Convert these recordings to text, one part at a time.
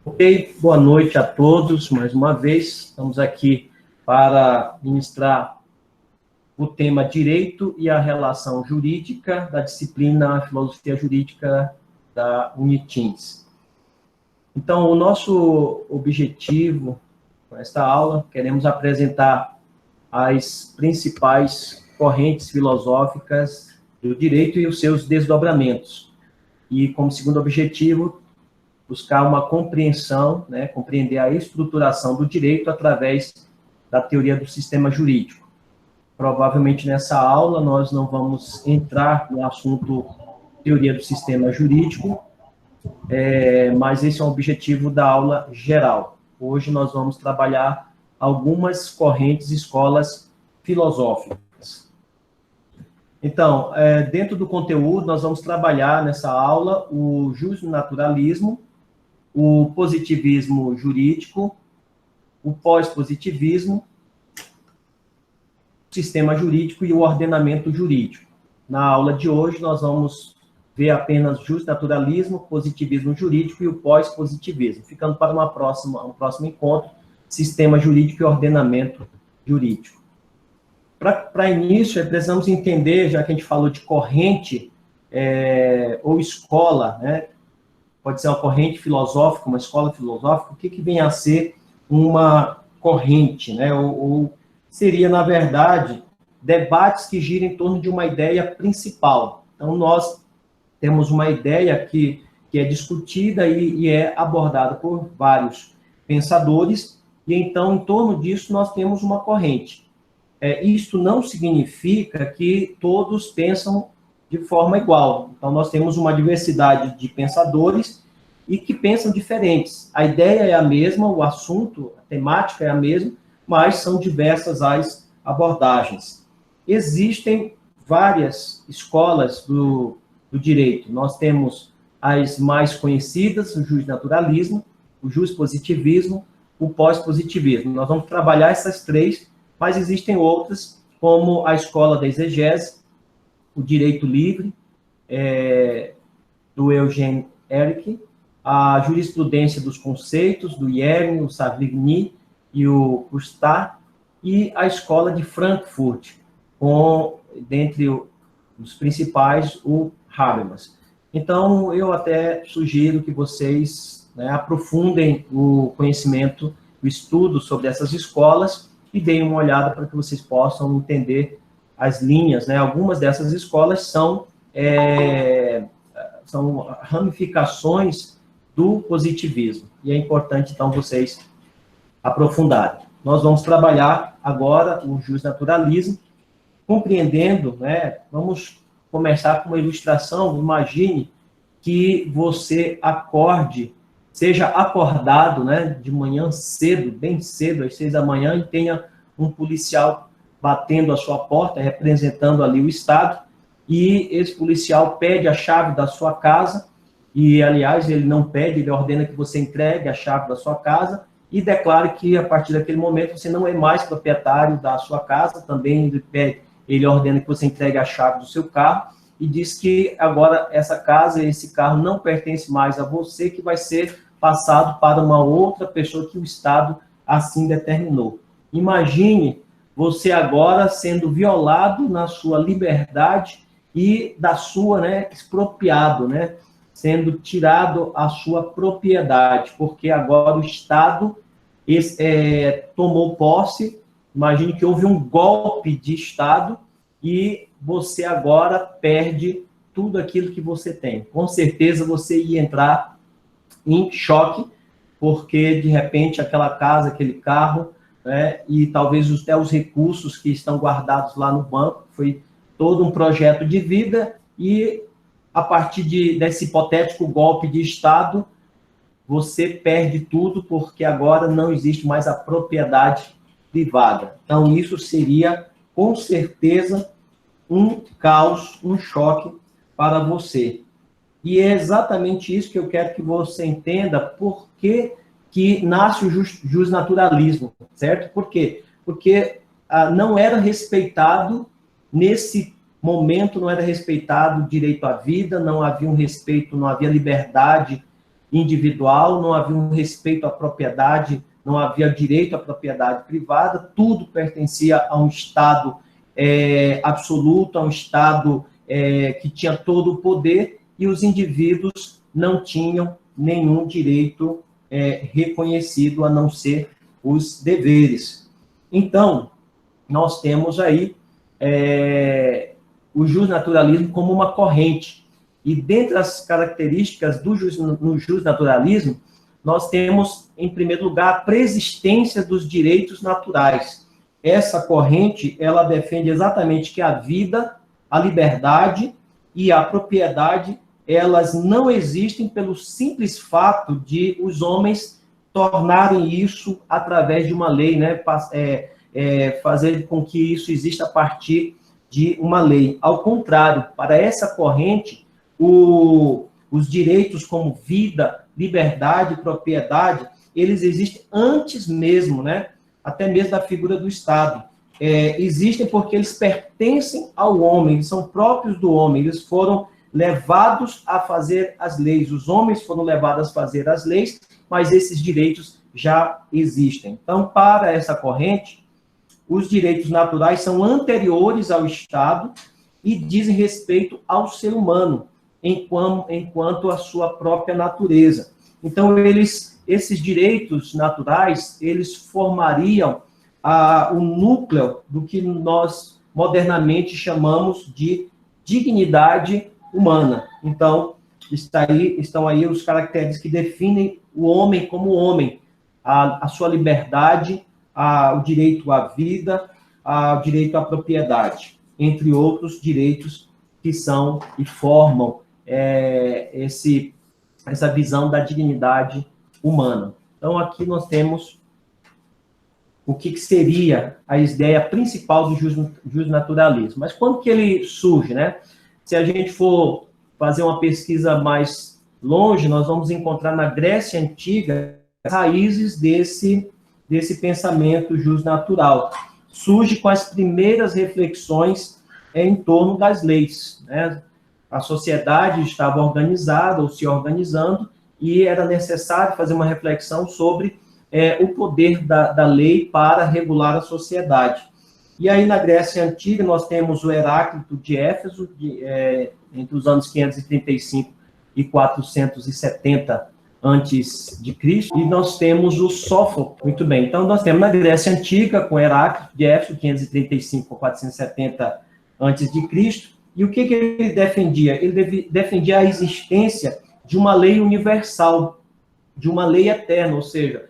Ok, boa noite a todos, mais uma vez. Estamos aqui para ministrar o tema Direito e a Relação Jurídica da disciplina Filosofia Jurídica da Unitins. Então, o nosso objetivo com esta aula, queremos apresentar as principais correntes filosóficas do direito e os seus desdobramentos. E, como segundo objetivo, buscar uma compreensão, compreender a estruturação do direito através da teoria do sistema jurídico. Provavelmente nessa aula nós não vamos entrar no assunto teoria do sistema jurídico, mas esse é o objetivo da aula geral. Hoje nós vamos trabalhar algumas correntes, escolas filosóficas. Então, dentro do conteúdo, nós vamos trabalhar nessa aula o justnaturalismo, o positivismo jurídico, o pós-positivismo, o sistema jurídico e o ordenamento jurídico. Na aula de hoje, nós vamos ver apenas justnaturalismo, positivismo jurídico e o pós-positivismo, ficando para um próximo encontro, sistema jurídico e ordenamento jurídico. Para início, precisamos entender, já que a gente falou de corrente ou escola, pode ser uma corrente filosófica, uma escola filosófica, o que vem a ser uma corrente, ou seria, na verdade, debates que giram em torno de uma ideia principal. Então, nós temos uma ideia que é discutida e é abordada por vários pensadores, e então, em torno disso, nós temos uma corrente. Isto não significa que todos pensam de forma igual. Então, nós temos uma diversidade de pensadores e que pensam diferentes. A ideia é a mesma, o assunto, a temática é a mesma, mas são diversas as abordagens. Existem várias escolas do direito. Nós temos as mais conhecidas, o justnaturalismo, o justpositivismo, o pós-positivismo. Nós vamos trabalhar essas três, mas existem outras, como a escola da exegese, o direito livre, do Eugène Éric, a jurisprudência dos conceitos, do Jering, o Savigny e o Coustat, e a escola de Frankfurt, dentre os principais, o Habermas. Então, eu até sugiro que vocês aprofundem o conhecimento, o estudo sobre essas escolas e deem uma olhada para que vocês possam entender as linhas. Algumas dessas escolas são ramificações do positivismo, e é importante, então, vocês aprofundarem. Nós vamos trabalhar agora o justnaturalismo, compreendendo, vamos começar com uma ilustração. Imagine que você seja acordado, de manhã cedo, bem cedo, às 6 da manhã, e tenha um policial batendo a sua porta, representando ali o Estado, e esse policial pede a chave da sua casa, e, aliás, ele não pede, ele ordena que você entregue a chave da sua casa, e declara que, a partir daquele momento, você não é mais proprietário da sua casa. Também ele ordena que você entregue a chave do seu carro, e diz que agora essa casa, esse carro não pertence mais a você, que vai ser passado para uma outra pessoa que o Estado assim determinou. Imagine você agora sendo violado na sua liberdade e da sua, expropriado, sendo tirado a sua propriedade, porque agora o Estado tomou posse. Imagine que houve um golpe de Estado e você agora perde tudo aquilo que você tem. Com certeza você ia entrar em choque, porque, de repente, aquela casa, aquele carro, e talvez até os recursos que estão guardados lá no banco, foi todo um projeto de vida, e a partir desse hipotético golpe de Estado, você perde tudo, porque agora não existe mais a propriedade privada. Então, isso seria, com certeza, um caos, um choque para você. E é exatamente isso que eu quero que você entenda, por que nasce o justnaturalismo, certo? Por quê? Porque não era respeitado, nesse momento, não era respeitado o direito à vida, não havia um respeito, não havia liberdade individual, não havia um respeito à propriedade, não havia direito à propriedade privada, tudo pertencia a um Estado absoluto, a um Estado que tinha todo o poder, e os indivíduos não tinham nenhum direito reconhecido, a não ser os deveres. Então, nós temos aí o justnaturalismo como uma corrente. E dentre as características do justnaturalismo, nós temos, em primeiro lugar, a preexistência dos direitos naturais. Essa corrente, ela defende exatamente que a vida, a liberdade e a propriedade, elas não existem pelo simples fato de os homens tornarem isso através de uma lei, né? Fazer com que isso exista a partir de uma lei. Ao contrário, para essa corrente, os direitos como vida, liberdade, propriedade, eles existem antes mesmo, né? Até mesmo da figura do Estado. Existem porque eles pertencem ao homem, eles são próprios do homem, eles foram levados a fazer as leis, os homens foram levados a fazer as leis, mas esses direitos já existem. Então, para essa corrente, os direitos naturais são anteriores ao Estado e dizem respeito ao ser humano, enquanto a sua própria natureza. Então, esses direitos naturais, eles formariam o núcleo do que nós modernamente chamamos de dignidade humana. Então, estão aí os caracteres que definem o homem como homem, a sua liberdade, o direito à vida, o direito à propriedade, entre outros direitos que são e formam essa visão da dignidade humana. Então, aqui nós temos o que seria a ideia principal do justnaturalismo. Mas quando que ele surge, né? Se a gente for fazer uma pesquisa mais longe, nós vamos encontrar na Grécia Antiga raízes desse pensamento justnatural. Surge com as primeiras reflexões em torno das leis, né? A sociedade estava organizada ou se organizando e era necessário fazer uma reflexão sobre o poder da lei para regular a sociedade. E aí, na Grécia Antiga, nós temos o Heráclito de Éfeso, entre os anos 535 e 470 antes de Cristo, e nós temos o Sófocles. Muito bem, então nós temos na Grécia Antiga, com Heráclito de Éfeso, 535 a 470 antes de Cristo, e o que ele defendia? Ele defendia a existência de uma lei universal, de uma lei eterna, ou seja,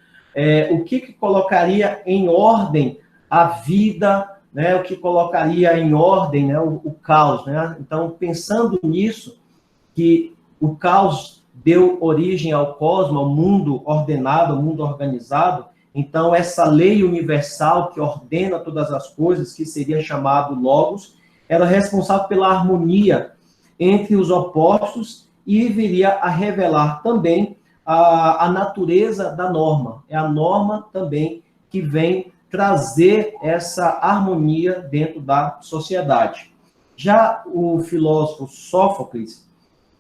o que colocaria em ordem a vida, né, o que colocaria em ordem, né, o caos. Né? Então, pensando nisso, que o caos deu origem ao cosmos, ao mundo ordenado, ao mundo organizado, então essa lei universal que ordena todas as coisas, que seria chamado Logos, era responsável pela harmonia entre os opostos e viria a revelar também a natureza da norma. É a norma também que vem trazer essa harmonia dentro da sociedade. Já o filósofo Sófocles,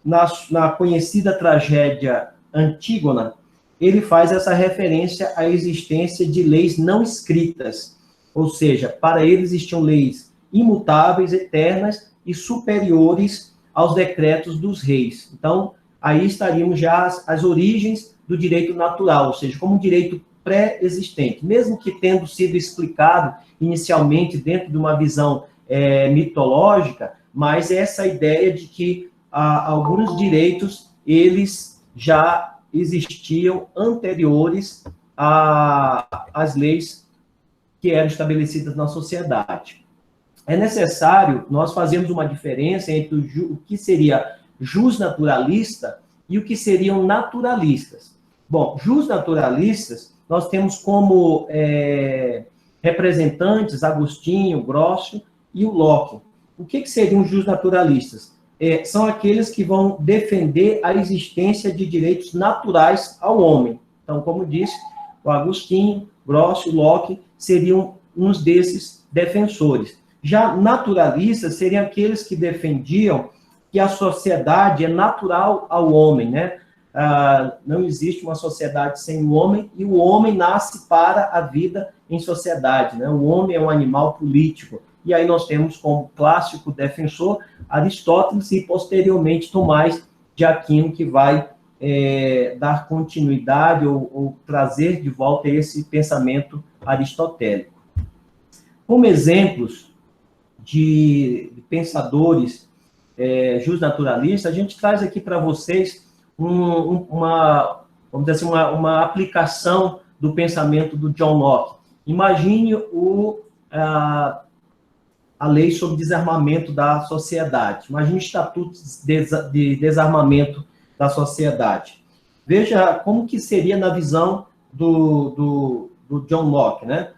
na conhecida tragédia Antígona, ele faz essa referência à existência de leis não escritas, ou seja, para ele existiam leis imutáveis, eternas e superiores aos decretos dos reis. Então, aí estaríamos já as origens do direito natural, ou seja, como um direito pré-existente, mesmo que tendo sido explicado inicialmente dentro de uma visão mitológica, mas essa ideia de que alguns direitos, eles já existiam anteriores às leis que eram estabelecidas na sociedade. É necessário nós fazermos uma diferença entre o que seria justnaturalista e o que seriam naturalistas. Bom, justnaturalistas, nós temos como representantes Agostinho, Grocio e o Locke. O que seriam os justnaturalistas? São aqueles que vão defender a existência de direitos naturais ao homem. Então, como disse, o Agostinho, Grocio e Locke seriam uns desses defensores. Já naturalistas seriam aqueles que defendiam que a sociedade é natural ao homem, né? não existe uma sociedade sem o homem, e o homem nasce para a vida em sociedade, né? O homem é um animal político. E aí nós temos como clássico defensor Aristóteles e, posteriormente, Tomás de Aquino, que vai dar continuidade ou trazer de volta esse pensamento aristotélico. Como exemplos de pensadores justnaturalistas, a gente traz aqui para vocês vamos dizer assim, uma aplicação do pensamento do John Locke. Imagine a lei sobre desarmamento da sociedade. Imagine o estatuto de desarmamento da sociedade. Veja como que seria na visão do John Locke, né?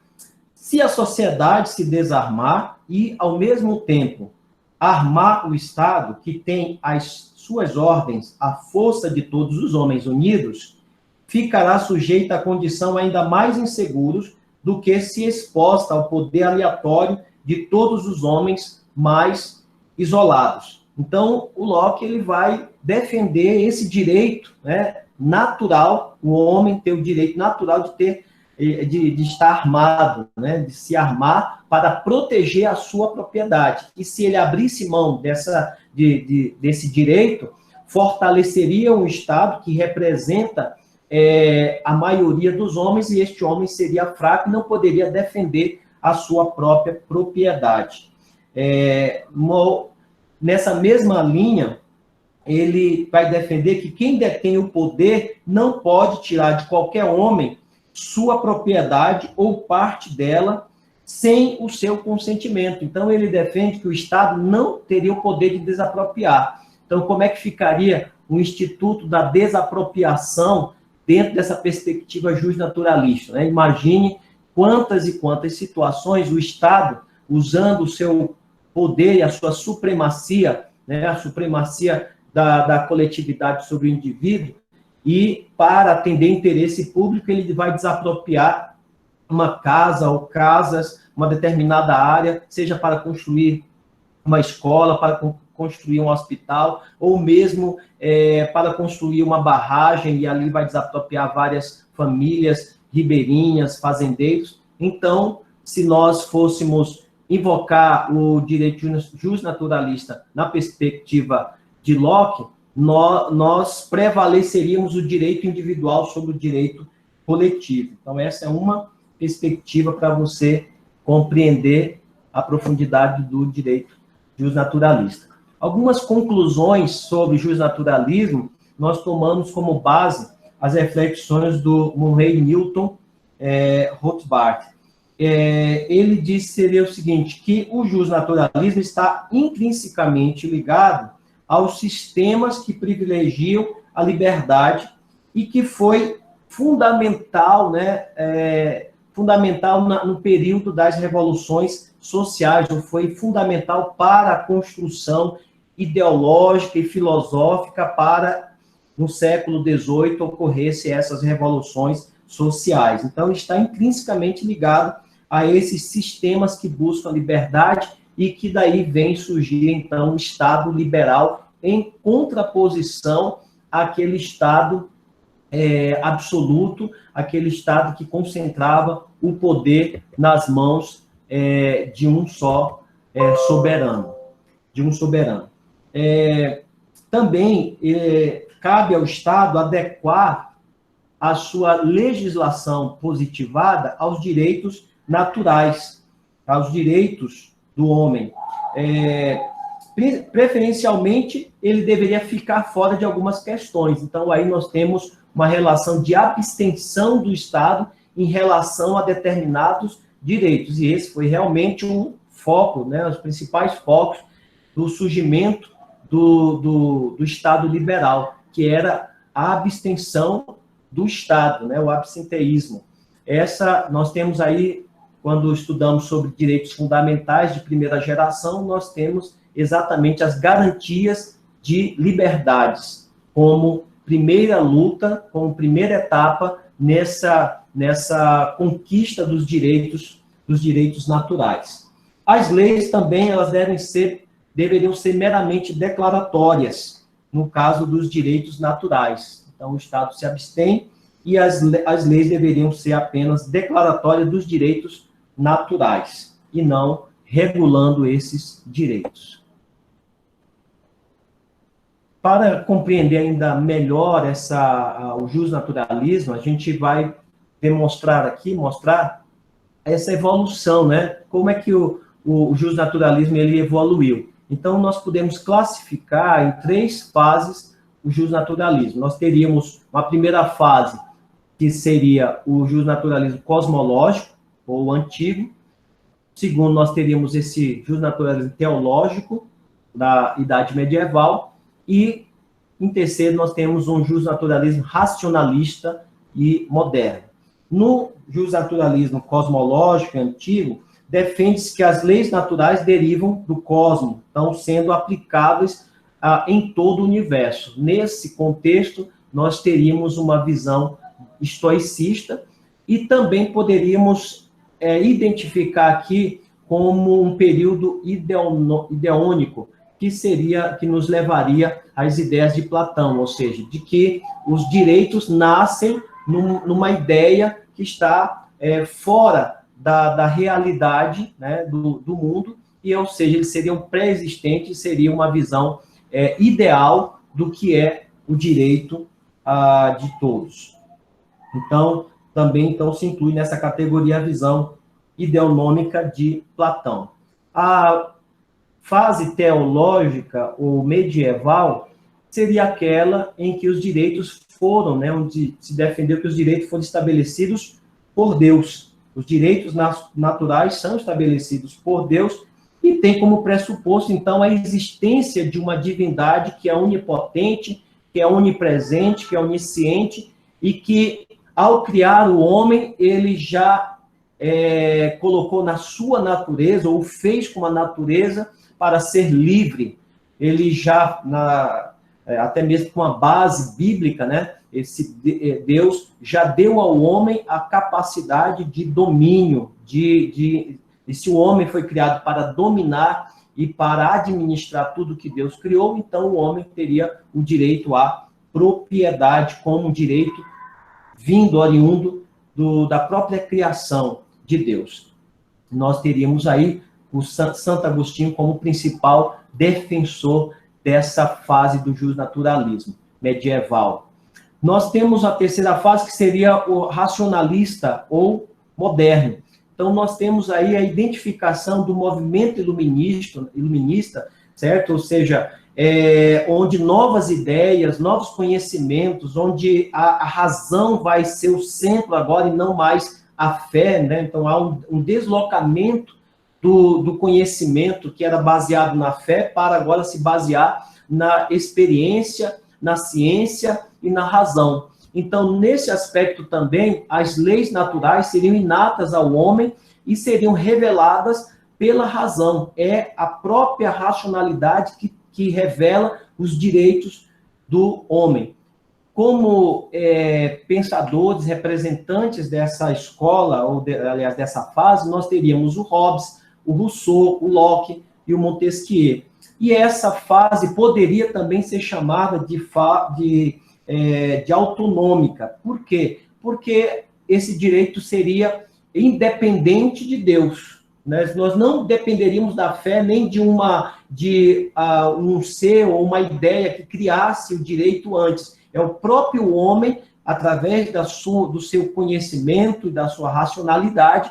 Se a sociedade se desarmar e, ao mesmo tempo, armar o Estado, que tem as suas ordens a força de todos os homens unidos, ficará sujeita a condição ainda mais inseguros do que se exposta ao poder aleatório de todos os homens mais isolados. Então, o Locke ele vai defender esse direito, né, natural, o homem ter o direito natural de estar armado, né, de se armar para proteger a sua propriedade. E se ele abrisse mão desse direito, fortaleceria um Estado que representa a maioria dos homens, e este homem seria fraco e não poderia defender a sua própria propriedade. Nessa mesma linha, ele vai defender que quem detém o poder não pode tirar de qualquer homem sua propriedade ou parte dela sem o seu consentimento. Então, ele defende que o Estado não teria o poder de desapropriar. Então, como é que ficaria o Instituto da Desapropriação dentro dessa perspectiva justnaturalista, né? Imagine quantas e quantas situações o Estado, usando o seu poder e a sua supremacia, né, a supremacia da coletividade sobre o indivíduo, e para atender interesse público, ele vai desapropriar uma casa ou casas, uma determinada área, seja para construir uma escola, para construir um hospital, ou mesmo para construir uma barragem, e ali vai desapropriar várias famílias ribeirinhas, fazendeiros. Então, se nós fôssemos invocar o direito justnaturalista na perspectiva de Locke, nós prevaleceríamos o direito individual sobre o direito coletivo. Então, essa é uma perspectiva para você compreender a profundidade do direito justnaturalista. Algumas conclusões sobre justnaturalismo nós tomamos como base as reflexões do Murray Newton Rothbard. Ele disse seria o seguinte, que o justnaturalismo está intrinsecamente ligado aos sistemas que privilegiam a liberdade e que foi fundamental, né, no período das revoluções sociais, ou foi fundamental para a construção ideológica e filosófica para, no século XVIII, ocorressem essas revoluções sociais. Então, está intrinsecamente ligado a esses sistemas que buscam a liberdade e que daí vem surgir, então, o Estado liberal em contraposição àquele Estado absoluto, aquele Estado que concentrava o poder nas mãos de um só soberano. Também cabe ao Estado adequar a sua legislação positivada aos direitos naturais, aos direitos do homem. Preferencialmente, ele deveria ficar fora de algumas questões. Então, aí nós temos uma relação de abstenção do Estado em relação a determinados direitos. E esse foi realmente um foco, né, os principais focos do surgimento do Estado liberal, que era a abstenção do Estado, né, o absenteísmo. Nós temos aí, quando estudamos sobre direitos fundamentais de primeira geração, nós temos exatamente as garantias de liberdades, como primeira luta, como primeira etapa nessa conquista dos direitos naturais. As leis também elas deveriam ser meramente declaratórias, no caso dos direitos naturais. Então, o Estado se abstém e as leis deveriam ser apenas declaratórias dos direitos naturais e não regulando esses direitos. Para compreender ainda melhor o justnaturalismo, a gente vai mostrar essa evolução, né? Como é que o justnaturalismo ele evoluiu. Então, nós podemos classificar em 3 fases o justnaturalismo. Nós teríamos uma primeira fase, que seria o justnaturalismo cosmológico, ou antigo. Segundo, nós teríamos esse justnaturalismo teológico, da Idade Medieval. E, em terceiro, nós temos um justnaturalismo racionalista e moderno. No justnaturalismo cosmológico antigo, defende-se que as leis naturais derivam do cosmos, estão sendo aplicáveis em todo o universo. Nesse contexto, nós teríamos uma visão estoicista e também poderíamos identificar aqui como um período ideônico, que nos levaria às ideias de Platão, ou seja, de que os direitos nascem numa ideia que está fora da realidade, né, do mundo, e, ou seja, eles seriam pré-existentes, seria uma visão ideal do que é o direito de todos. Então, também se inclui nessa categoria a visão ideonômica de Platão. A fase teológica ou medieval seria aquela em que os direitos foram, né, onde se defendeu que os direitos foram estabelecidos por Deus. Os direitos naturais são estabelecidos por Deus e tem como pressuposto, então, a existência de uma divindade que é onipotente, que é onipresente, que é onisciente e que, ao criar o homem, ele já colocou na sua natureza, ou fez com a natureza, para ser livre. Ele já, até mesmo com a base bíblica, né, Deus já deu ao homem a capacidade de domínio, e se o homem foi criado para dominar e para administrar tudo que Deus criou, então o homem teria o direito à propriedade como um direito oriundo da própria criação de Deus. Nós teríamos aí o Santo Agostinho como principal defensor dessa fase do justnaturalismo medieval. Nós temos a terceira fase, que seria o racionalista ou moderno. Então, nós temos aí a identificação do movimento iluminista, certo? Ou seja, onde novas ideias, novos conhecimentos, onde a razão vai ser o centro agora e não mais a fé, né? Então, há um deslocamento do conhecimento que era baseado na fé para agora se basear na experiência, na ciência e na razão. Então, nesse aspecto também, as leis naturais seriam inatas ao homem e seriam reveladas pela razão. É a própria racionalidade que revela os direitos do homem. Como pensadores, representantes dessa escola, aliás, dessa fase, nós teríamos o Hobbes, o Rousseau, o Locke e o Montesquieu. E essa fase poderia também ser chamada de autonômica. Por quê? Porque esse direito seria independente de Deus. Né? Nós não dependeríamos da fé nem de um ser ou uma ideia que criasse o direito antes. É o próprio homem, através do seu conhecimento e da sua racionalidade,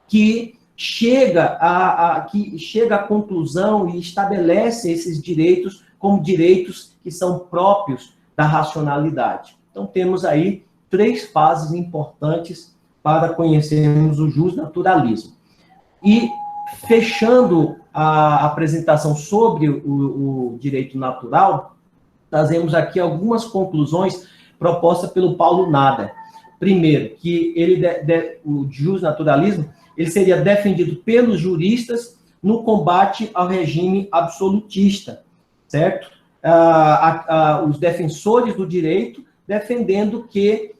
que chega à conclusão e estabelece esses direitos como direitos que são próprios da racionalidade. Então, temos aí 3 fases importantes para conhecermos o justnaturalismo. E, fechando a apresentação sobre o direito natural, trazemos aqui algumas conclusões propostas pelo Paulo Nader. Primeiro, que o justnaturalismo ele seria defendido pelos juristas no combate ao regime absolutista, certo? Os defensores do direito defendendo que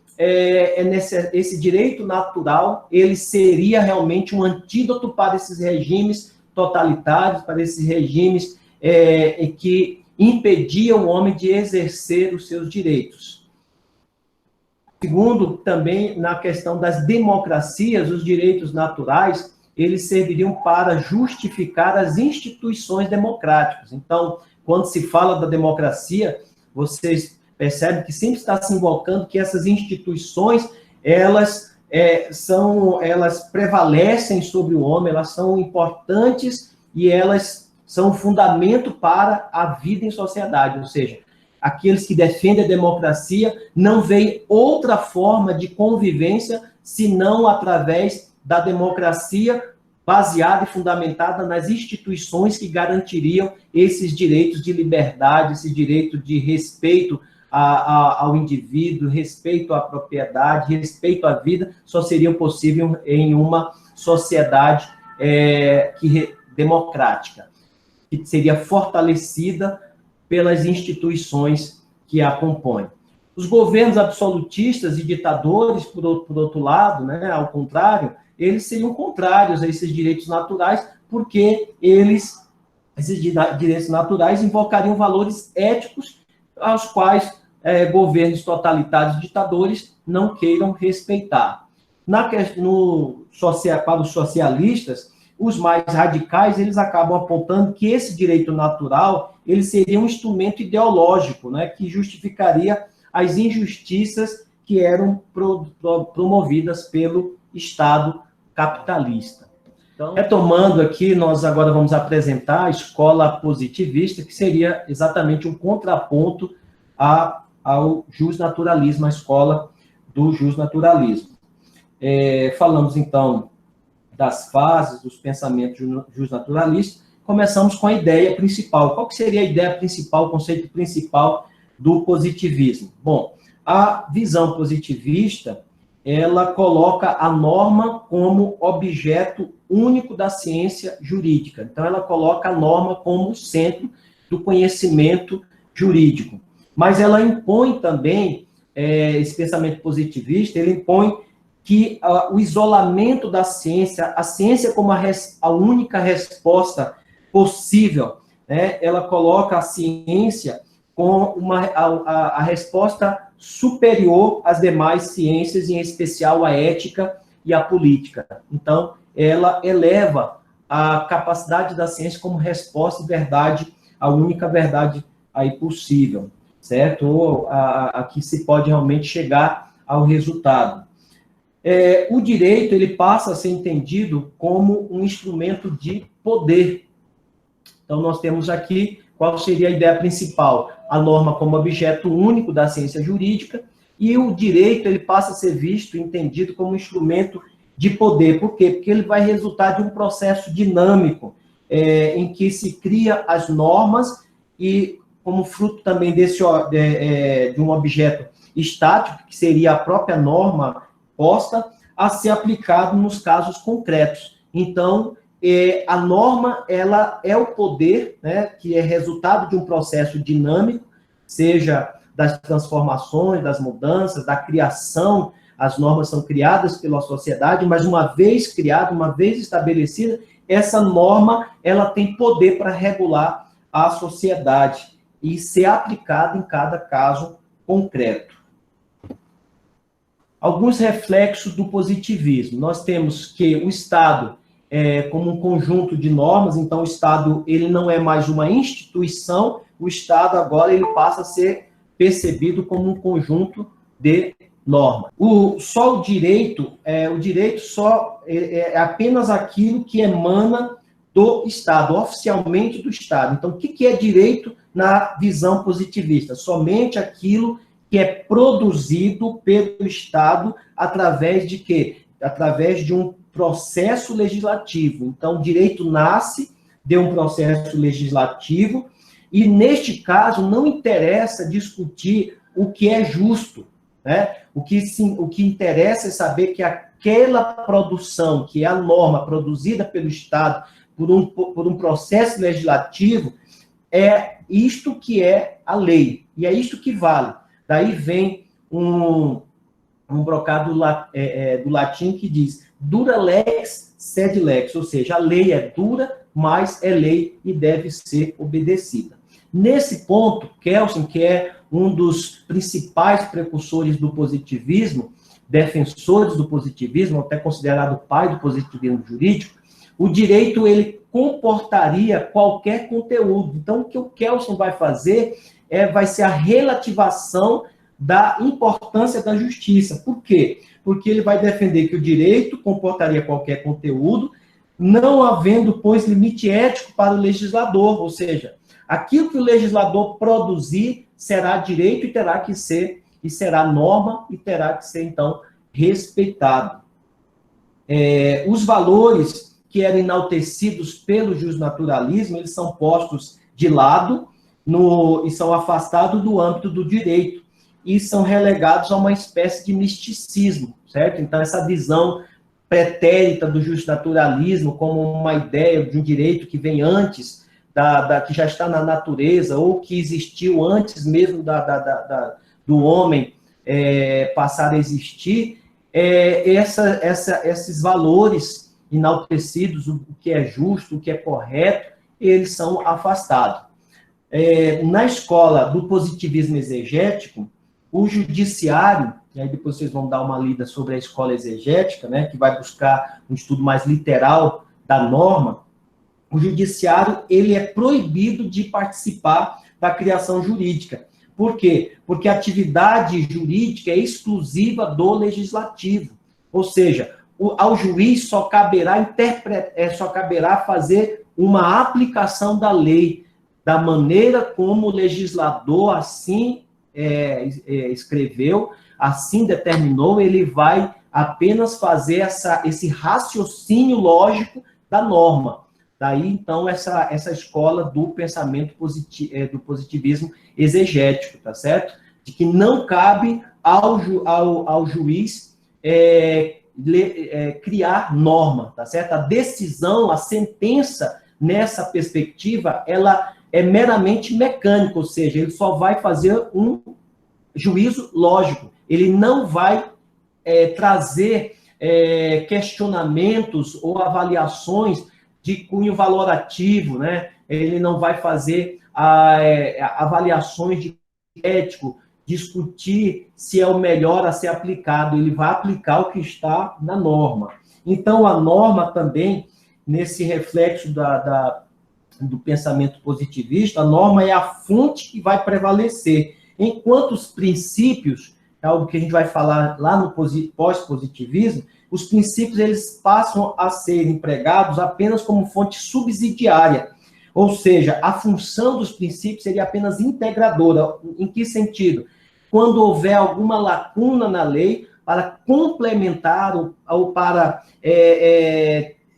esse direito natural ele seria realmente um antídoto para esses regimes totalitários, para esses regimes que impediam o homem de exercer os seus direitos. Segundo, também na questão das democracias, os direitos naturais, eles serviriam para justificar as instituições democráticas. Então, quando se fala da democracia, vocês percebem que sempre está se invocando que essas instituições, elas prevalecem sobre o homem, elas são importantes e elas são um fundamento para a vida em sociedade, ou seja, aqueles que defendem a democracia não veem outra forma de convivência senão através da democracia baseada e fundamentada nas instituições que garantiriam esses direitos de liberdade, esse direito de respeito ao indivíduo, respeito à propriedade, respeito à vida, só seriam possíveis em uma sociedade democrática, que seria fortalecida pelas instituições que a compõem. Os governos absolutistas e ditadores, por outro lado, né, ao contrário, eles seriam contrários a esses direitos naturais, porque esses direitos naturais invocariam valores éticos aos quais governos totalitários e ditadores não queiram respeitar. Para os socialistas, os mais radicais, eles acabam apontando que esse direito natural, ele seria um instrumento ideológico, né, que justificaria as injustiças que eram promovidas pelo Estado capitalista. Então, retomando aqui, nós agora vamos apresentar a escola positivista, que seria exatamente um contraponto ao justnaturalismo, a escola do justnaturalismo. Falamos, então, das fases, dos pensamentos justnaturalistas, começamos com a ideia principal. Qual que seria a ideia principal, o conceito principal do positivismo? Bom, a visão positivista, ela coloca a norma como objeto único da ciência jurídica. Então, ela coloca a norma como o centro do conhecimento jurídico. Mas ela impõe também, esse pensamento positivista, ele impõe que o isolamento da ciência, a ciência como a única resposta possível, né, ela coloca a ciência com a resposta superior às demais ciências, em especial a ética e a política. Então, ela eleva a capacidade da ciência como resposta e verdade, a única verdade aí possível, certo? Ou a que se pode realmente chegar ao resultado. O direito, ele passa a ser entendido como um instrumento de poder. Então, nós temos aqui qual seria a ideia principal? A norma como objeto único da ciência jurídica, e o direito, ele passa a ser visto, entendido como um instrumento de poder. Por quê? Porque ele vai resultar de um processo dinâmico, em que se cria as normas, e como fruto também de um objeto estático, que seria a própria norma posta a ser aplicado nos casos concretos. Então, a norma, ela é o poder, né, que é resultado de um processo dinâmico, seja das transformações, das mudanças, da criação. As normas são criadas pela sociedade, mas uma vez criada, uma vez estabelecida, essa norma, ela tem poder para regular a sociedade e ser aplicada em cada caso concreto. Alguns reflexos do positivismo. Nós temos que o Estado como um conjunto de normas, então o Estado, ele não é mais uma instituição, o Estado agora ele passa a ser percebido como um conjunto de normas. Só o direito só é apenas aquilo que emana do Estado, oficialmente do Estado. Então, o que é direito na visão positivista? Somente aquilo que é produzido pelo Estado através de quê? Através de um processo legislativo. Então, o direito nasce de um processo legislativo e, neste caso, não interessa discutir o que é justo, né? O que interessa é saber que aquela produção, que é a norma produzida pelo Estado por um processo legislativo, é isto que é a lei, e é isto que vale. Daí vem um brocado do latim que diz dura lex sed lex, ou seja, a lei é dura, mas é lei e deve ser obedecida. Nesse ponto, Kelsen, que é um dos principais precursores do positivismo, defensores do positivismo, até considerado o pai do positivismo jurídico, o direito, ele comportaria qualquer conteúdo. Então, o que o Kelsen vai fazer vai ser a relativação da importância da justiça. Por quê? Porque ele vai defender que o direito comportaria qualquer conteúdo, não havendo, pois, limite ético para o legislador, ou seja, aquilo que o legislador produzir será direito e terá que ser, e será norma e terá que ser, então, respeitado. Os valores que eram enaltecidos pelo justnaturalismo, eles são postos de lado e são afastados do âmbito do direito e são relegados a uma espécie de misticismo, certo? Então, essa visão pretérita do justnaturalismo como uma ideia de um direito que vem antes, que já está na natureza, ou que existiu antes mesmo do homem passar a existir, esses valores enaltecidos, o que é justo, o que é correto, eles são afastados. Na escola do positivismo exegético, o judiciário, e aí depois vocês vão dar uma lida sobre a escola exegética, né, que vai buscar um estudo mais literal da norma, o judiciário, ele é proibido de participar da criação jurídica. Por quê? Porque a atividade jurídica é exclusiva do legislativo. Ou seja, ao juiz só caberá fazer uma aplicação da lei, da maneira como o legislador assim escreveu, assim determinou, ele vai apenas fazer esse raciocínio lógico da norma. Daí, então, essa escola do pensamento do positivismo exegético, tá certo? De que não cabe ao juiz criar norma, tá certo? A decisão, a sentença, nessa perspectiva, ela é meramente mecânica, ou seja, ele só vai fazer um juízo lógico. Ele não vai trazer questionamentos ou avaliações de cunho valorativo, né? Ele não vai fazer avaliações de ético, discutir se é o melhor a ser aplicado, ele vai aplicar o que está na norma. Então, a norma também, nesse reflexo do pensamento positivista, a norma é a fonte que vai prevalecer, enquanto os princípios, algo que a gente vai falar lá no pós-positivismo, os princípios eles passam a ser empregados apenas como fonte subsidiária, ou seja, a função dos princípios seria apenas integradora. Em que sentido? Quando houver alguma lacuna na lei, para complementar ou para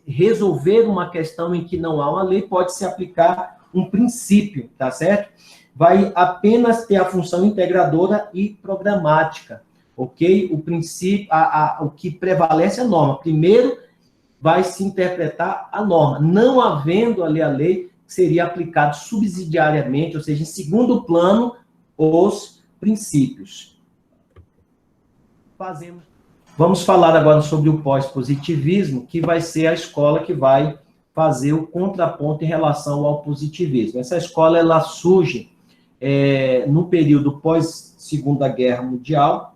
resolver uma questão em que não há uma lei, pode-se aplicar um princípio, tá certo? Vai apenas ter a função integradora e programática, ok? O princípio, o que prevalece é a norma. Primeiro, vai se interpretar a norma. Não havendo ali a lei, seria aplicado subsidiariamente, ou seja, em segundo plano, os princípios. Vamos falar agora sobre o pós-positivismo, que vai ser a escola que vai fazer o contraponto em relação ao positivismo. Essa escola, ela surge no período pós-Segunda Guerra Mundial,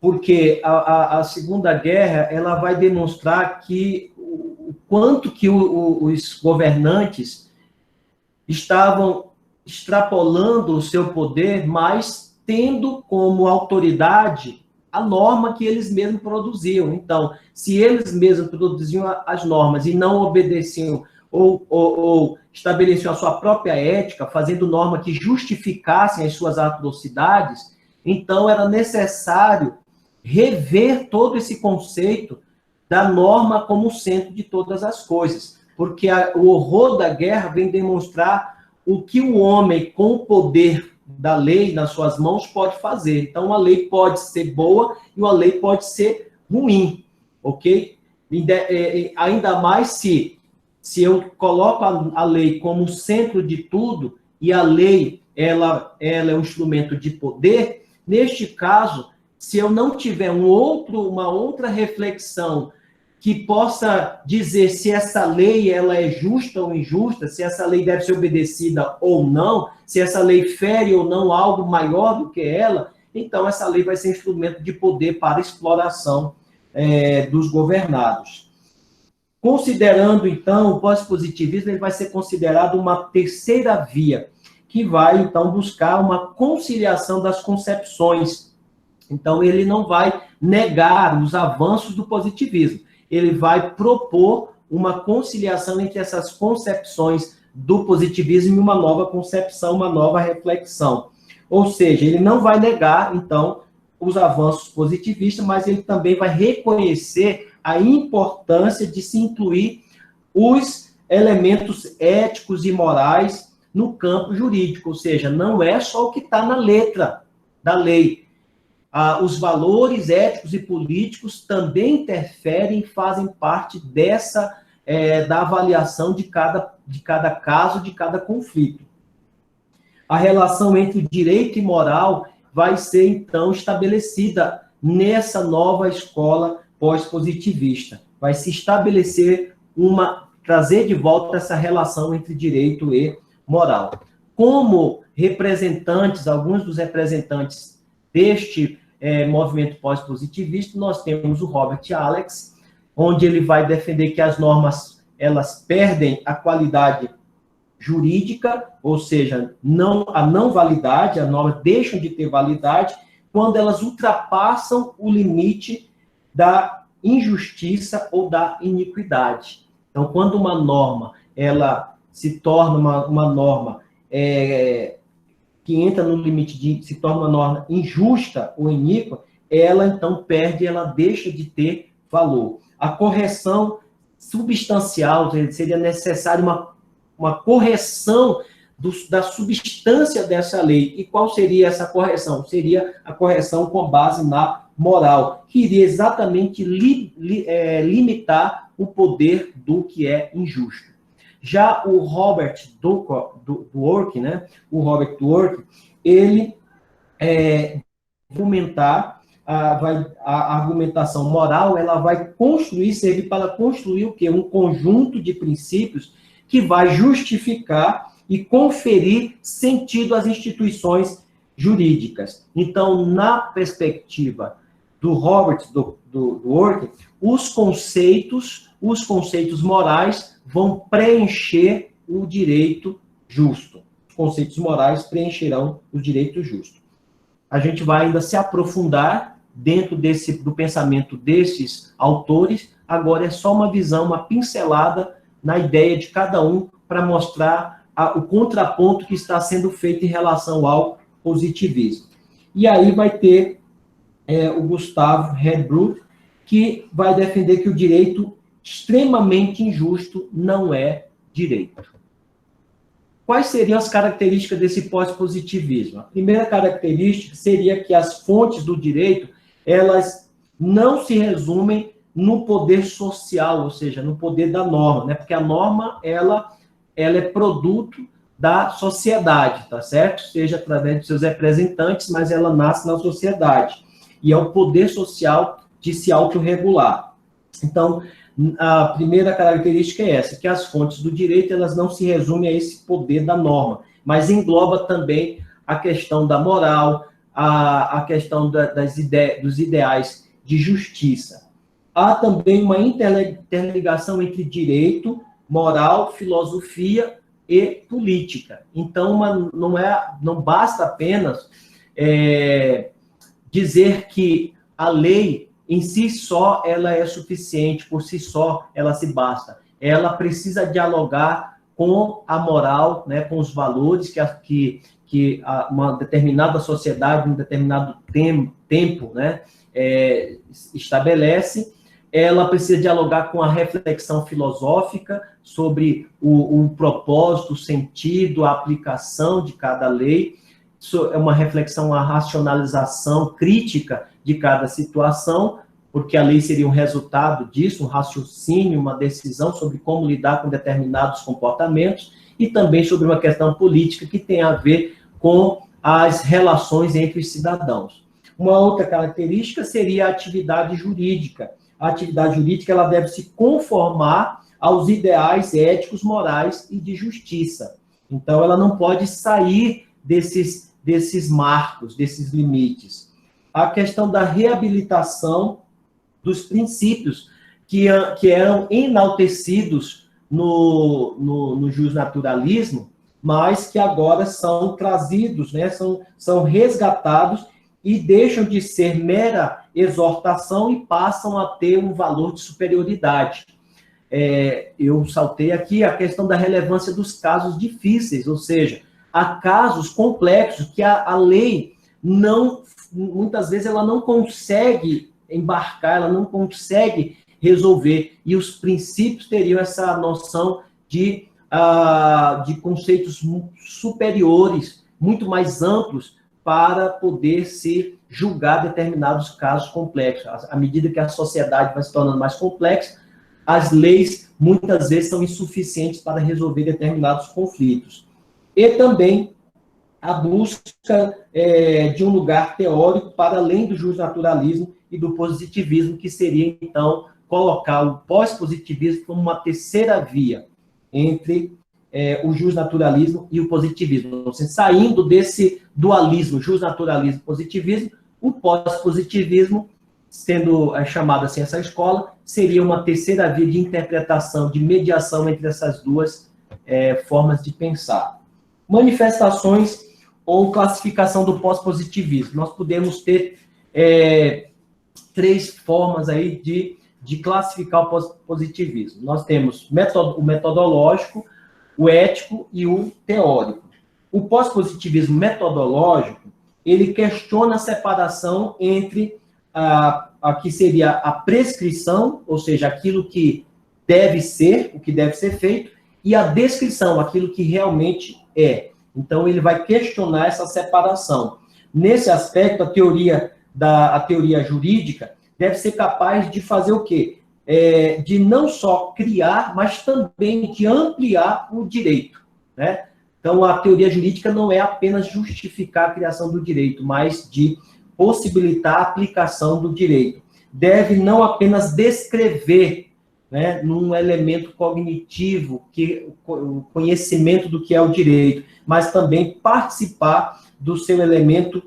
porque a Segunda Guerra, ela vai demonstrar que o quanto que os governantes estavam extrapolando o seu poder, mas tendo como autoridade a norma que eles mesmos produziam. Então, se eles mesmos produziam as normas e não obedeciam ou estabeleciam a sua própria ética, fazendo norma que justificassem as suas atrocidades, então era necessário rever todo esse conceito da norma como centro de todas as coisas, porque o horror da guerra vem demonstrar o que o homem, com o poder da lei nas suas mãos, pode fazer. Então, uma lei pode ser boa e uma lei pode ser ruim, ok? Ainda mais se eu coloco a lei como centro de tudo e a lei ela é um instrumento de poder, neste caso, se eu não tiver uma outra reflexão que possa dizer se essa lei ela é justa ou injusta, se essa lei deve ser obedecida ou não, se essa lei fere ou não algo maior do que ela, então essa lei vai ser instrumento de poder para exploração dos governados. Considerando, então, o pós-positivismo, ele vai ser considerado uma terceira via, que vai, então, buscar uma conciliação das concepções. Então, ele não vai negar os avanços do positivismo, ele vai propor uma conciliação entre essas concepções do positivismo e uma nova concepção, uma nova reflexão. Ou seja, ele não vai negar, então, os avanços positivistas, mas ele também vai reconhecer a importância de se incluir os elementos éticos e morais no campo jurídico, ou seja, não é só o que está na letra da lei. Os valores éticos e políticos também interferem e fazem parte da avaliação de cada caso, de cada conflito. A relação entre direito e moral vai ser, então, estabelecida nessa nova escola pós-positivista. Vai se estabelecer trazer de volta essa relação entre direito e moral. Como representantes, alguns dos representantes deste movimento pós-positivista, nós temos o Robert Alex, onde ele vai defender que as normas, elas perdem a qualidade jurídica, ou seja, a não validade, as normas deixam de ter validade quando elas ultrapassam o limite da injustiça ou da iniquidade. Então, quando uma norma, ela se torna uma norma que entra no limite se torna uma norma injusta ou iníqua, ela então perde, ela deixa de ter valor. A correção substancial, seria necessário uma correção da substância dessa lei. E qual seria essa correção? Seria a correção com base na moral, que iria exatamente limitar o poder do que é injusto. Já o Robert Dworkin, né? O Robert Dworkin, ele a argumentação moral, ela vai servir para construir o quê? Um conjunto de princípios que vai justificar e conferir sentido às instituições jurídicas. Então, na perspectiva do Robert Dworkin, os conceitos morais vão preencher o direito justo. Os conceitos morais preencherão o direito justo. A gente vai ainda se aprofundar dentro do pensamento desses autores. Agora é só uma visão, uma pincelada na ideia de cada um para mostrar o contraponto que está sendo feito em relação ao positivismo. E aí vai ter o Gustavo Herdbrug, que vai defender que o direito extremamente injusto não é direito. Quais seriam as características desse pós-positivismo? A primeira característica seria que as fontes do direito, elas não se resumem no poder social, ou seja, no poder da norma, né? Porque a norma, ela é produto da sociedade, tá certo? Seja através de seus representantes, mas ela nasce na sociedade. E é o poder social de se autorregular. Então, a primeira característica é essa, que as fontes do direito, elas não se resumem a esse poder da norma, mas engloba também a questão da moral, a questão dos ideais de justiça. Há também uma interligação entre direito, moral, filosofia e política. Então, não basta apenas dizer que a lei em si só ela é suficiente, por si só ela se basta. Ela precisa dialogar com a moral, né, com os valores que uma determinada sociedade, um determinado tempo, né, estabelece. Ela precisa dialogar com a reflexão filosófica sobre o propósito, o sentido, a aplicação de cada lei. Isso é uma reflexão, a racionalização crítica de cada situação, porque a lei seria um resultado disso, um raciocínio, uma decisão sobre como lidar com determinados comportamentos, e também sobre uma questão política que tem a ver com as relações entre os cidadãos. Uma outra característica seria a atividade jurídica, a atividade jurídica ela deve se conformar aos ideais éticos, morais e de justiça. Então, ela não pode sair desses marcos, desses limites. A questão da reabilitação dos princípios que eram enaltecidos no justnaturalismo, mas que agora são trazidos, né, são resgatados e deixam de ser mera exortação e passam a ter um valor de superioridade. Eu saltei aqui a questão da relevância dos casos difíceis, ou seja, há casos complexos que a lei muitas vezes ela não consegue embarcar, ela não consegue resolver, e os princípios teriam essa noção de conceitos superiores, muito mais amplos, para poder se julgar determinados casos complexos. À medida que a sociedade vai se tornando mais complexa, as leis, muitas vezes, são insuficientes para resolver determinados conflitos. E também a busca de um lugar teórico para além do justnaturalismo e do positivismo, que seria, então, colocar o pós-positivismo como uma terceira via entre o justnaturalismo e o positivismo. Seja, saindo desse dualismo, justnaturalismo e positivismo, o pós-positivismo, sendo chamada assim essa escola, seria uma terceira via de interpretação, de mediação entre essas duas formas de pensar. Manifestações ou classificação do pós-positivismo. Nós podemos ter 3 formas aí de classificar o pós-positivismo. Nós temos o metodológico, o ético e o teórico. O pós-positivismo metodológico, ele questiona a separação entre a que seria a prescrição, ou seja, aquilo que deve ser, o que deve ser feito, e a descrição, aquilo que realmente é. Então, ele vai questionar essa separação. Nesse aspecto, a teoria jurídica deve ser capaz de fazer o quê? De não só criar, mas também de ampliar o direito, né? Então, a teoria jurídica não é apenas justificar a criação do direito, mas de possibilitar a aplicação do direito. Deve não apenas descrever, né, num elemento cognitivo, o conhecimento do que é o direito, mas também participar do seu elemento,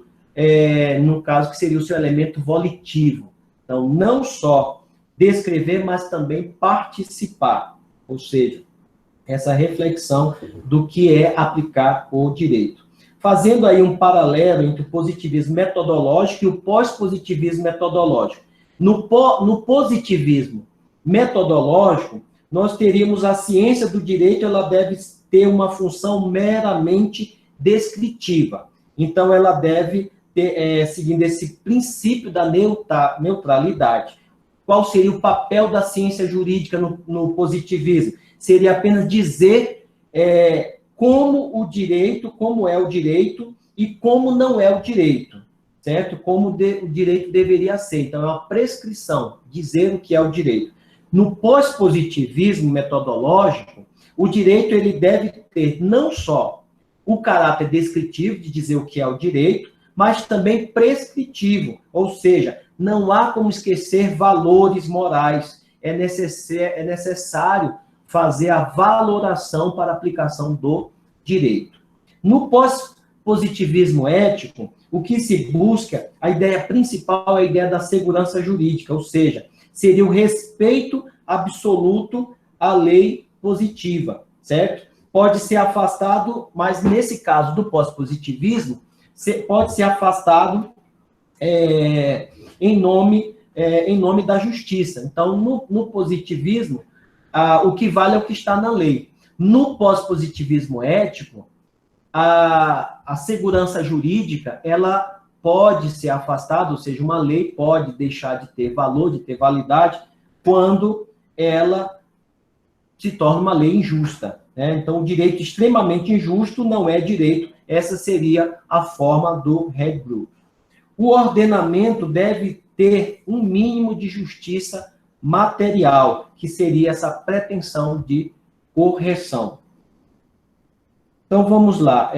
no caso, que seria o seu elemento volitivo. Então, não só descrever, mas também participar, ou seja, essa reflexão do que é aplicar o direito. Fazendo aí um paralelo entre o positivismo metodológico e o pós-positivismo metodológico. No positivismo metodológico, nós teríamos a ciência do direito, ela deve ter uma função meramente descritiva. Então, ela deve ter, seguindo esse princípio da neutralidade. Qual seria o papel da ciência jurídica no positivismo? Seria apenas dizer como é o direito e como não é o direito, certo? Como o direito deveria ser. Então, é uma prescrição, dizer o que é o direito. No pós-positivismo metodológico, o direito ele deve ter não só o caráter descritivo, de dizer o que é o direito, mas também prescritivo, ou seja, não há como esquecer valores morais. É necessário fazer a valoração para a aplicação do direito. No pós-positivismo ético, o que se busca, a ideia principal é a ideia da segurança jurídica, ou seja, seria o respeito absoluto à lei positiva, certo? Pode ser afastado, mas nesse caso do pós-positivismo, pode ser afastado em nome da justiça. Então, no positivismo, o que vale é o que está na lei. No pós-positivismo ético, a segurança jurídica, ela pode ser afastada, ou seja, uma lei pode deixar de ter valor, de ter validade, quando ela se torna uma lei injusta, né? Então, o direito extremamente injusto não é direito. Essa seria a forma do Redbrew. O ordenamento deve ter um mínimo de justiça material, que seria essa pretensão de correção. Então, vamos lá.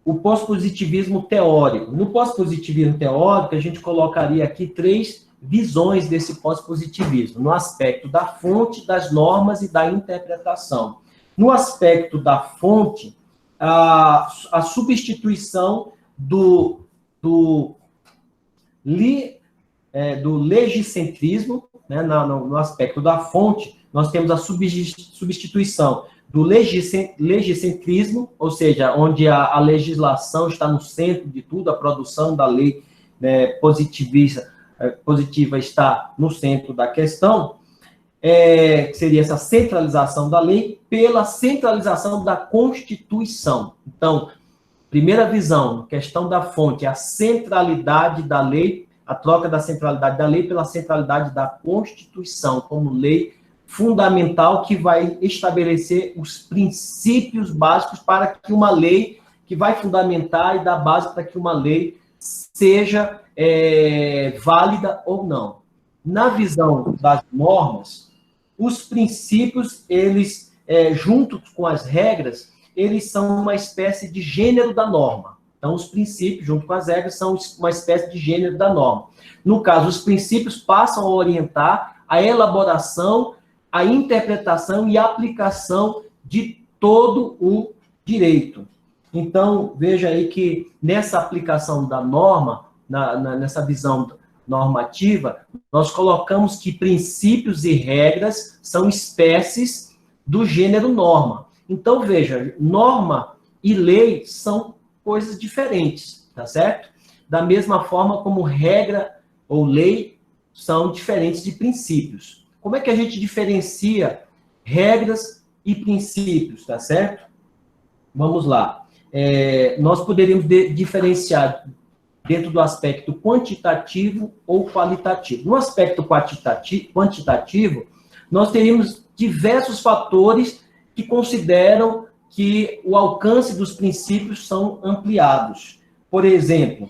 O pós-positivismo teórico. No pós-positivismo teórico, a gente colocaria aqui 3 visões desse pós-positivismo, no aspecto da fonte, das normas e da interpretação. No aspecto da fonte, a substituição do legicentrismo, né, no aspecto da fonte, nós temos a substituição do legicentrismo, ou seja, onde a legislação está no centro de tudo, a produção da lei, né, positiva está no centro da questão, que seria essa centralização da lei pela centralização da Constituição. Então, primeira visão, questão da fonte, a centralidade da lei, a troca da centralidade da lei pela centralidade da Constituição, como lei fundamental que vai estabelecer os princípios básicos para que uma lei, que vai fundamentar e dar base para que uma lei seja válida ou não. Na visão das normas, os princípios, eles, junto com as regras, eles são uma espécie de gênero da norma. Então, os princípios, junto com as regras, são uma espécie de gênero da norma. No caso, os princípios passam a orientar a elaboração, a interpretação e a aplicação de todo o direito. Então, veja aí que nessa aplicação da norma, nessa visão normativa, nós colocamos que princípios e regras são espécies do gênero norma. Então, veja, norma e lei são coisas diferentes, tá certo? Da mesma forma como regra ou lei são diferentes de princípios. Como é que a gente diferencia regras e princípios, tá certo? Vamos lá. Nós poderíamos diferenciar dentro do aspecto quantitativo ou qualitativo. No aspecto quantitativo, nós teríamos diversos fatores que consideram que o alcance dos princípios são ampliados. Por exemplo,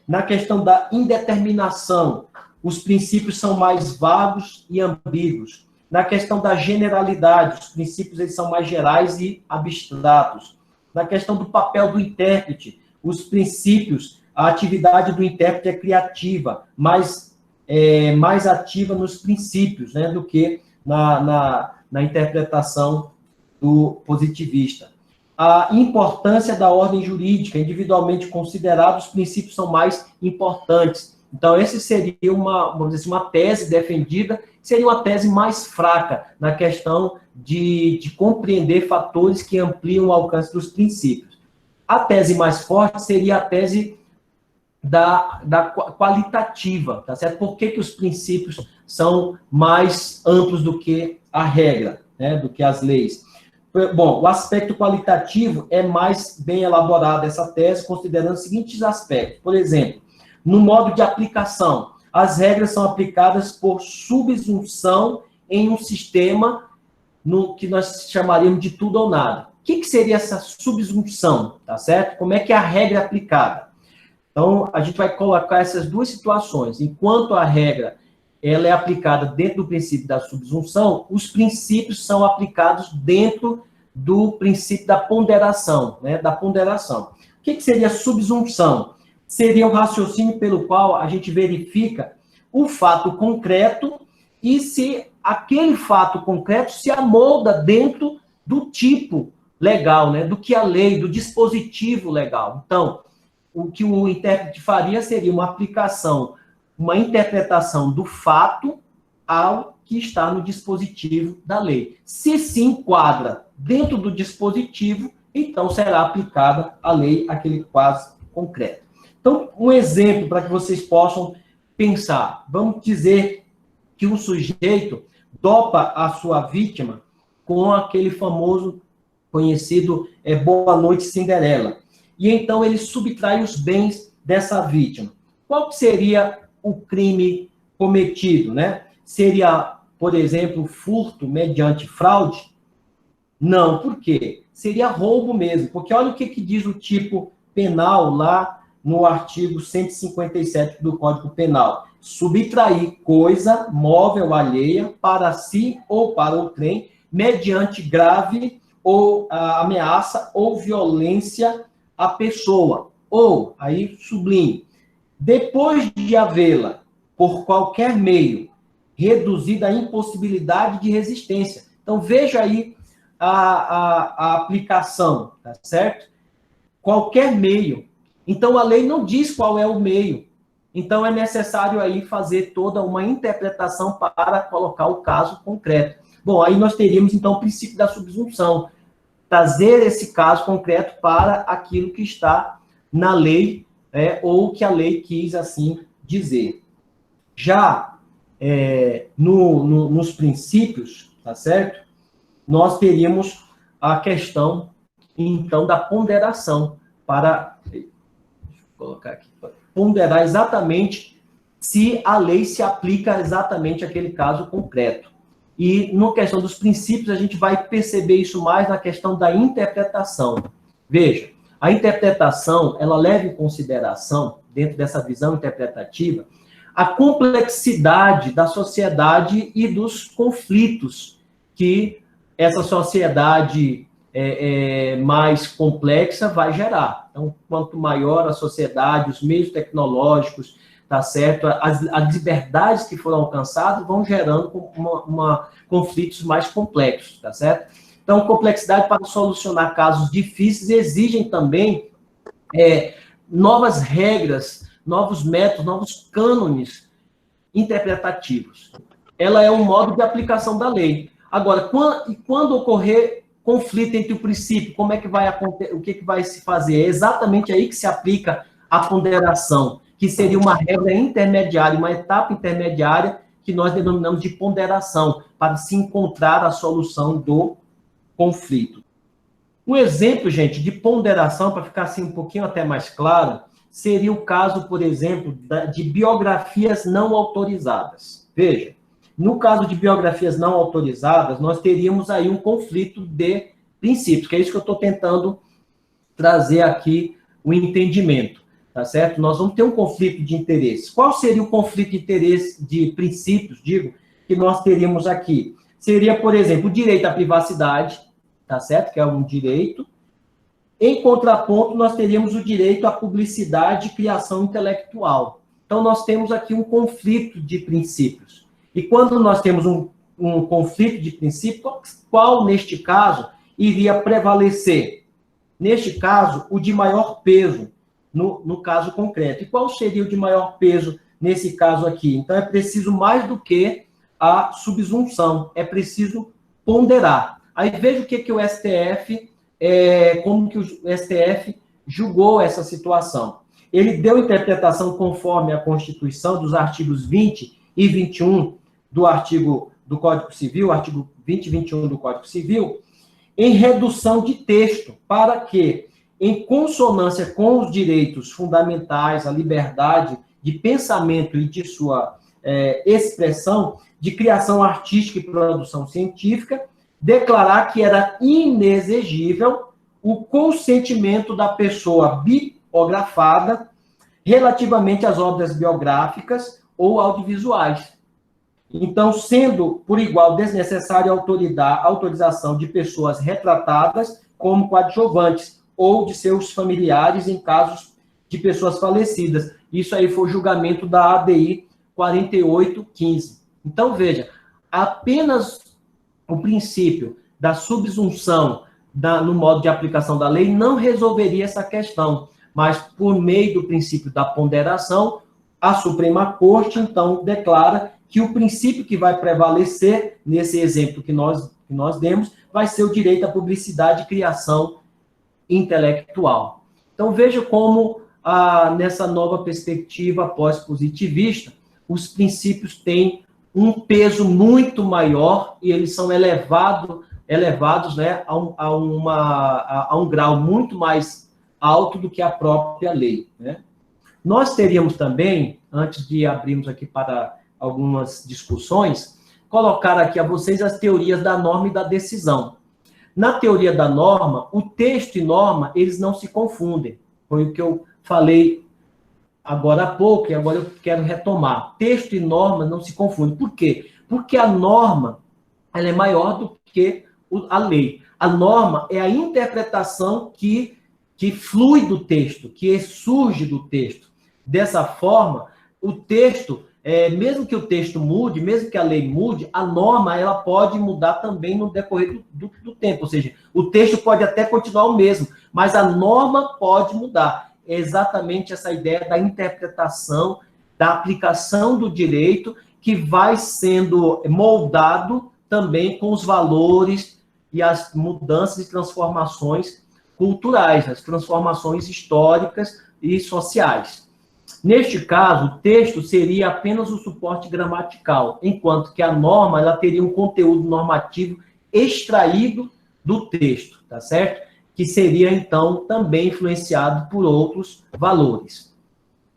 na questão da indeterminação, os princípios são mais vagos e ambíguos. Na questão da generalidade, os princípios eles são mais gerais e abstratos. Na questão do papel do intérprete, os princípios, a atividade do intérprete é criativa, mais ativa nos princípios, né, do que na interpretação do positivista. A importância da ordem jurídica, individualmente considerados, os princípios são mais importantes. Então, esse seria vamos dizer assim, uma tese defendida, seria uma tese mais fraca na questão de compreender fatores que ampliam o alcance dos princípios. A tese mais forte seria a tese da qualitativa, tá certo? Por que os princípios são mais amplos do que a regra, né, do que as leis? Bom, o aspecto qualitativo é mais bem elaborado essa tese, considerando os seguintes aspectos. Por exemplo, no modo de aplicação, as regras são aplicadas por subsunção em um sistema no que nós chamaríamos de tudo ou nada. O que seria essa subsunção, tá certo? Como é que a regra é aplicada? Então, a gente vai colocar essas duas situações. Enquanto a regra ela é aplicada dentro do princípio da subsunção, os princípios são aplicados dentro do princípio da ponderação, né? Da ponderação. O que seria subsunção? Seria um raciocínio pelo qual a gente verifica o fato concreto e se aquele fato concreto se amolda dentro do tipo legal, né? Do que a lei, do dispositivo legal. Então, o que o intérprete faria seria uma aplicação, uma interpretação do fato ao que está no dispositivo da lei. Se se enquadra dentro do dispositivo, então será aplicada a lei, aquele quase concreto. Então, um exemplo para que vocês possam pensar. Vamos dizer que um sujeito dopa a sua vítima com aquele famoso, conhecido Boa Noite Cinderela. E então ele subtrai os bens dessa vítima. Qual seria o crime cometido, né? Seria, por exemplo, furto mediante fraude? Não, por quê? Seria roubo mesmo, porque olha o que diz o tipo penal lá no artigo 157 do Código Penal. Subtrair coisa móvel alheia para si ou para outrem, mediante grave ou ameaça ou violência à pessoa. Ou, aí sublinho, depois de havê-la por qualquer meio, reduzida a impossibilidade de resistência. Então, veja aí a aplicação, tá certo? Qualquer meio. Então, a lei não diz qual é o meio. Então, é necessário aí fazer toda uma interpretação para colocar o caso concreto. Bom, aí nós teríamos, então, o princípio da subsunção. Trazer esse caso concreto para aquilo que está na lei, ou que a lei quis assim dizer. Já nos princípios, tá certo? Nós teríamos a questão, então, da ponderação, para colocar aqui, ponderar exatamente se a lei se aplica exatamente àquele caso concreto. E, na questão dos princípios, a gente vai perceber isso mais na questão da interpretação. Veja, a interpretação, ela leva em consideração, dentro dessa visão interpretativa, a complexidade da sociedade e dos conflitos que essa sociedade mais complexa vai gerar. Então, quanto maior a sociedade, os meios tecnológicos, tá certo? As liberdades que foram alcançadas vão gerando conflitos mais complexos, tá certo? Então, complexidade para solucionar casos difíceis exigem também novas regras, novos métodos, novos cânones interpretativos. Ela é um modo de aplicação da lei. Agora, quando ocorrer conflito entre o princípio, como é que vai acontecer, o que vai se fazer? É exatamente aí que se aplica a ponderação, que seria uma regra intermediária, uma etapa intermediária que nós denominamos de ponderação, para se encontrar a solução do conflito. Um exemplo, gente, de ponderação, para ficar assim um pouquinho até mais claro, seria o caso, por exemplo, de biografias não autorizadas. Veja, no caso de biografias não autorizadas, nós teríamos aí um conflito de princípios, que é isso que eu estou tentando trazer aqui o entendimento, tá certo? Nós vamos ter um conflito de interesses. Qual seria o conflito de interesse, de princípios, digo, que nós teríamos aqui? Seria, por exemplo, o direito à privacidade, tá certo? Que é um direito. Em contraponto, nós teríamos o direito à publicidade e criação intelectual. Então, nós temos aqui um conflito de princípios. E quando nós temos um conflito de princípios, qual, neste caso, iria prevalecer? Neste caso, o de maior peso, no caso concreto. E qual seria o de maior peso nesse caso aqui? Então, é preciso mais do que a subsunção, é preciso ponderar. Aí veja o que o STF, como que o STF julgou essa situação. Ele deu interpretação conforme a Constituição dos artigos 20 e 21 do Código Civil, artigo 20 e 21 do Código Civil, em redução de texto, para que, em consonância com os direitos fundamentais, a liberdade de pensamento e de sua expressão, de criação artística e produção científica, declarar que era inexigível o consentimento da pessoa biografada relativamente às obras biográficas ou audiovisuais. Então, sendo por igual desnecessária a autorização de pessoas retratadas como coadjuvantes ou de seus familiares em casos de pessoas falecidas. Isso aí foi o julgamento da ADI 4815. Então, veja, apenas o princípio da subsunção no modo de aplicação da lei não resolveria essa questão, mas por meio do princípio da ponderação, a Suprema Corte, então, declara que o princípio que vai prevalecer, nesse exemplo que nós demos, vai ser o direito à publicidade e criação intelectual. Então, veja como, nessa nova perspectiva pós-positivista, os princípios têm um peso muito maior e eles são elevados né, a um grau muito mais alto do que a própria lei. Né? Nós teríamos também, antes de abrirmos aqui para algumas discussões, colocar aqui a vocês as teorias da norma e da decisão. Na teoria da norma, o texto e norma, eles não se confundem. Foi o que eu falei agora há pouco, e agora eu quero retomar. Texto e norma não se confundem. Por quê? Porque a norma, ela é maior do que a lei. A norma é a interpretação que flui do texto, que surge do texto. Dessa forma, o texto mesmo que o texto mude, mesmo que a lei mude, a norma ela pode mudar também no decorrer do tempo. Ou seja, o texto pode até continuar o mesmo, mas a norma pode mudar. É exatamente essa ideia da interpretação, da aplicação do direito, que vai sendo moldado também com os valores e as mudanças e transformações culturais, as transformações históricas e sociais. Neste caso, o texto seria apenas o suporte gramatical, enquanto que a norma ela teria um conteúdo normativo extraído do texto, tá certo? Que seria, então, também influenciado por outros valores.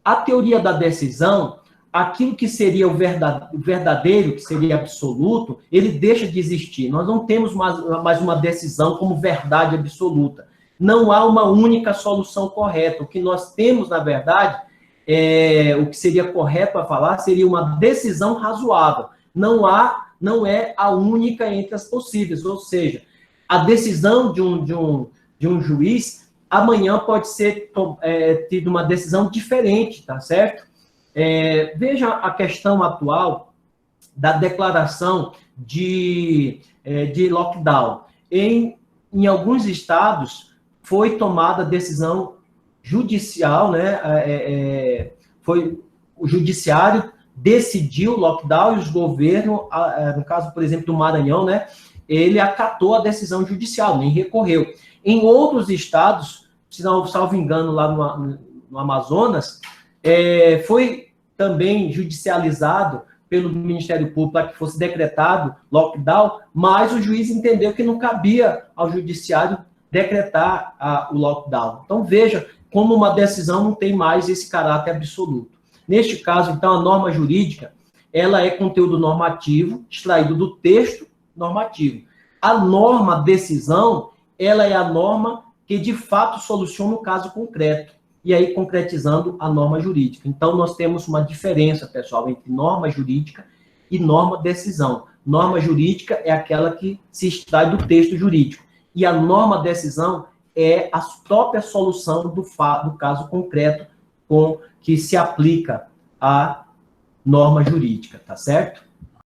A teoria da decisão, aquilo que seria o verdadeiro, que seria absoluto, ele deixa de existir. Nós não temos mais uma decisão como verdade absoluta. Não há uma única solução correta. O que nós temos, na verdade, o que seria correto a falar, seria uma decisão razoável. Não é a única entre as possíveis. Ou seja, a decisão de um juiz, amanhã pode ser tido uma decisão diferente, tá certo? Veja a questão atual da declaração de lockdown. Em alguns estados, foi tomada decisão judicial, né? O judiciário decidiu o lockdown e os governos, no caso, por exemplo, do Maranhão, né? Ele acatou a decisão judicial, nem recorreu. Em outros estados, se não salvo engano, lá no Amazonas, foi também judicializado pelo Ministério Público para que fosse decretado lockdown, mas o juiz entendeu que não cabia ao judiciário decretar o lockdown. Então, veja como uma decisão não tem mais esse caráter absoluto. Neste caso, então, a norma jurídica, ela é conteúdo normativo, extraído do texto normativo. A norma decisão, ela é a norma que, de fato, soluciona o caso concreto. E aí, concretizando a norma jurídica. Então, nós temos uma diferença, pessoal, entre norma jurídica e norma decisão. Norma jurídica é aquela que se extrai do texto jurídico. E a norma decisão é a própria solução do caso concreto com que se aplica a norma jurídica, tá certo?